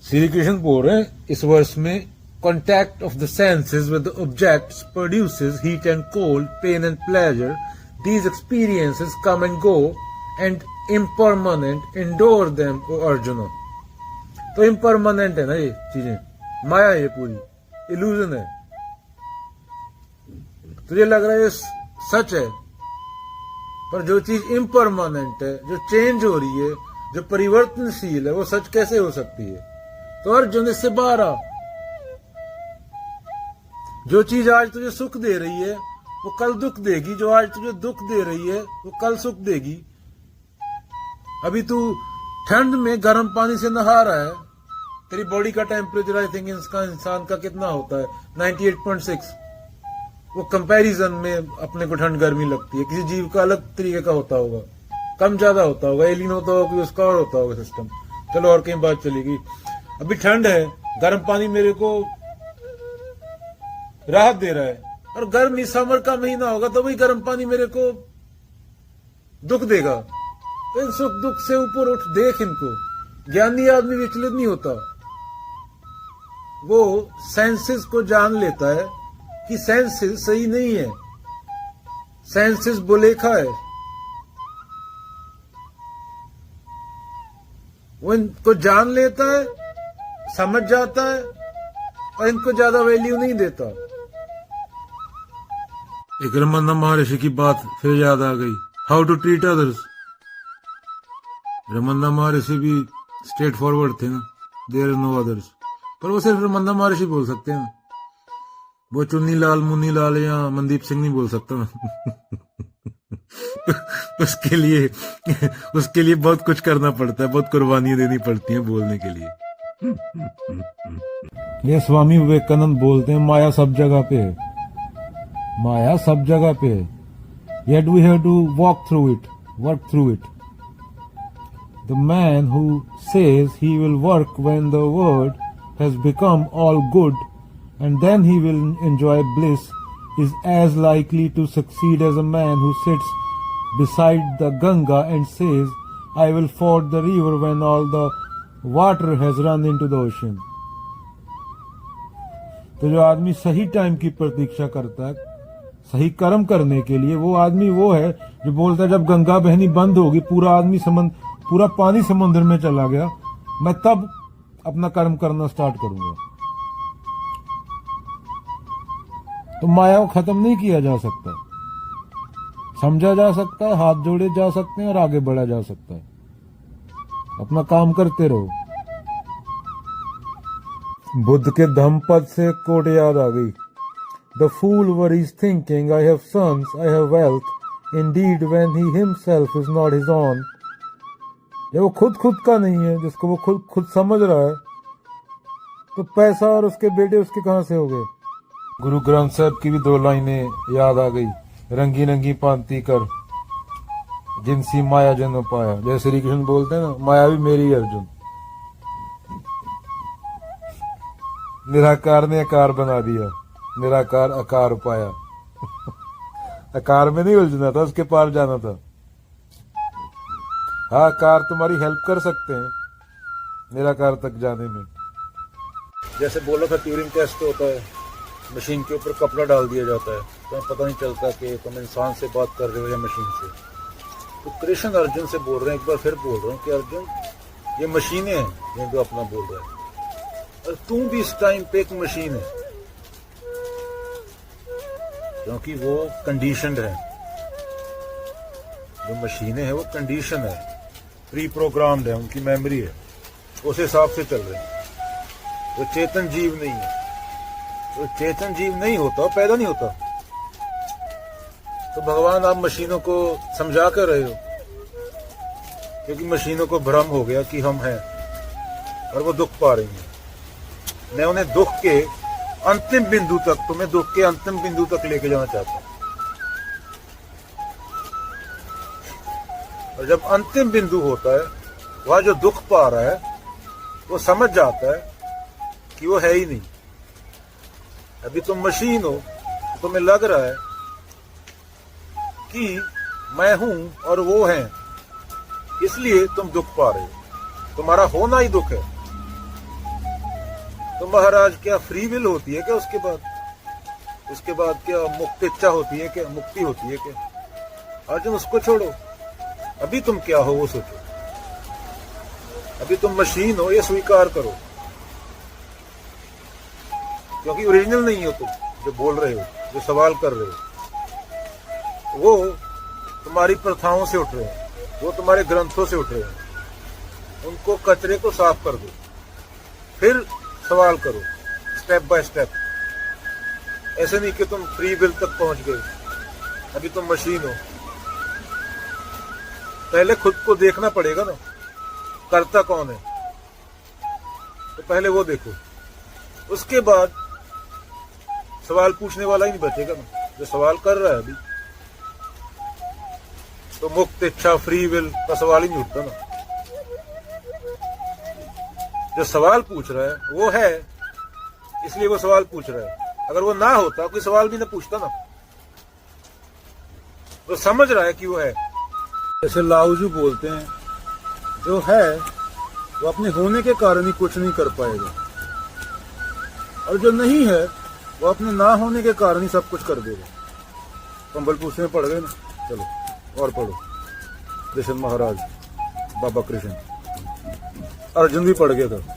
श्री कृष्ण बोल रहे हैं इस वर्ष में, contact of the senses with the objects produces heat and cold, pain and pleasure. These experiences come and go and impermanent. Endure them, O Arjuna. तो impermanent है ना ये चीजें, माया है ये पूरी, illusion है. तुझे लग रहा है ये सच है, पर जो चीज impermanent है, जो चेंज हो रही है, जो परिवर्तनशील है, वो सच कैसे हो सकती है? तो अर्जुन इससे बाहर आ. जो चीज आज तुझे सुख दे रही है वो कल दुख देगी, जो आज तुझे दुख दे रही है वो कल सुख देगी. अभी तू ठंड में गर्म पानी से नहा रहा है, तेरी बॉडी का टेम्परेचर आई थिंक इंसान का कितना होता है, 98.6. वो कंपैरिजन में अपने को ठंड गर्मी लगती है. किसी जीव का अलग तरीके का होता होगा, कम ज्यादा होता होगा, एलियन होता होगा कि उसका और होता होगा सिस्टम. चलो और कहीं बात चलेगी. अभी ठंड है, गर्म पानी मेरे को राहत दे रहा है, और गर्मी समर का महीना होगा तो वही गर्म पानी मेरे को दुख देगा. तो इन सुख दुख से ऊपर उठ देख इनको. ज्ञानी आदमी विचलित नहीं होता, वो सेंसेस को जान लेता है कि सेंसेस सही नहीं है, सेंसेस बुलेखा है. वो इनको जान लेता है, समझ जाता है, और इनको ज्यादा वैल्यू नहीं देता. एक रमन्ना महर्षि की बात फिर याद आ गई, how to treat others. Ramana Maharshi भी स्ट्रेट फॉरवर्ड थे ना, देयर नो अदर्स, पर वो सिर्फ रमन्ना महर्षि बोल सकते हैं. वो चुन्नी लाल मुन्नी लाल या मनदीप सिंह नहीं बोल सकता ना. उसके लिए बहुत कुछ करना पड़ता है, बहुत कुर्बानियां देनी पड़ती हैं बोलने के लिए. ये स्वामी विवेकानंद बोलते हैं माया सब जगह पे है, माया सब जगह पे है. Yet we have to walk through it, work through it. The man who says he will work when the world has become all good and then he will enjoy bliss is as likely to succeed as a man who sits beside the Ganga and says, I will ford the river when all the water has run into the ocean. तो जो आदमी सही time की प्रतीक्षा करता है सही कर्म करने के लिए, वो आदमी वो है जो बोलता है जब गंगा बहनी बंद होगी, पूरा पानी समुद्र में चला गया, मैं तब अपना कर्म करना स्टार्ट करूंगा. तो माया को खत्म नहीं किया जा सकता, समझा जा सकता है, हाथ जोड़े जा सकते हैं और आगे बढ़ा जा सकता है. अपना काम करते रहो. बुद्ध के धम्मपद से कोट याद आ गई. The fool worries thinking, I have sons, I have wealth. Indeed, when he himself is not his own. जब वो खुद का नहीं है, जिसको वो खुद समझ रहा है, तो पैसा और उसके बेटे उसके कहां से हो गए. गुरु ग्रंथ साहब की भी 2 लाइनें याद आ गई. रंगी रंगी पांति कर जिनसी माया जन पाया. जय श्री कृष्ण बोलते हैं ना, माया भी मेरी है अर्जुन. निराकार ने आकार बना दिया, निराकार आकार पाया. आकार में नहीं उलझना था, उसके पार जाना था. हाँ, आकार तुम्हारी हेल्प कर सकते हैं निराकार तक जाने में. जैसे बोला था ट्यूरिंग टेस्ट होता है, मशीन के ऊपर कपड़ा डाल दिया जाता है तो पता नहीं चलता कि तुम इंसान से बात कर रहे हो या मशीन से. तो कृष्ण अर्जुन से बोल रहे हैं, एक बार फिर बोल रहे हैं कि अर्जुन ये मशीनें हैं जिनको अपना बोल रहा है, और तू भी इस टाइम पे एक मशीन है, क्योंकि वो कंडीशनड है. जो मशीनें हैं वो कंडीशन है, प्री प्रोग्राम्ड है, उनकी मेमोरी है, उस हिसाब से चल रहे हैं. वो चेतन जीव नहीं है. तो चेतन जीव नहीं होता, पैदा नहीं होता. तो भगवान आप मशीनों को समझा कर रहे हो, क्योंकि मशीनों को भ्रम हो गया कि हम हैं और वो दुख पा रही हैं. मैं उन्हें दुख के अंतिम बिंदु तक, तुम्हें दुख के अंतिम बिंदु तक लेके जाना चाहता हूं. और जब अंतिम बिंदु होता है, वह जो दुख पा रहा है वो समझ जाता है कि वो है ही नहीं. अभी तुम मशीन हो, तुम्हें लग रहा है कि मैं हूं और वो हैं, इसलिए तुम दुख पा रहे हो. तुम्हारा होना ही दुख है. तो महाराज क्या फ्री विल होती है क्या उसके बाद क्या मुक्त इच्छा होती है क्या, मुक्ति होती है क्या? अर्जुन उसको छोड़ो, अभी तुम क्या हो वो सोचो। अभी तुम मशीन हो ये स्वीकार करो, क्योंकि ओरिजिनल नहीं हो तुम जो बोल रहे हो, जो सवाल कर रहे हो। वो तुम्हारी प्रथाओं से उठ रहे हैं, वो तुम्हारे ग्रंथों से उठ रहे हैं। उनको कचरे को साफ कर दो, फिर सवाल करो स्टेप बाय स्टेप। ऐसे नहीं कि तुम फ्री विल तक पहुंच गए, अभी तुम मशीन हो। पहले खुद को देखना पड़ेगा ना, करता कौन है, तो पहले वो देखो, उसके बाद सवाल पूछने वाला ही नहीं बचेगा ना, जो सवाल कर रहा है अभी। तो मुक्त इच्छा फ्री विल का सवाल ही नहीं उठता ना। जो सवाल पूछ रहा है वो है, इसलिए वो सवाल पूछ रहा है। अगर वो ना होता कोई सवाल भी ना पूछता ना। वो समझ रहा है कि वो है। जैसे लाओजू बोलते हैं, जो है वो अपने होने के कारण ही कुछ नहीं कर पाएगा, और जो नहीं है वो अपने ना होने के कारण ही सब कुछ कर देगा। कंबलपुर में पढ़ गए ना, चलो और पढ़ो। कृष्ण महाराज, बाबा कृष्ण, अर्जुन भी पढ़ गया था।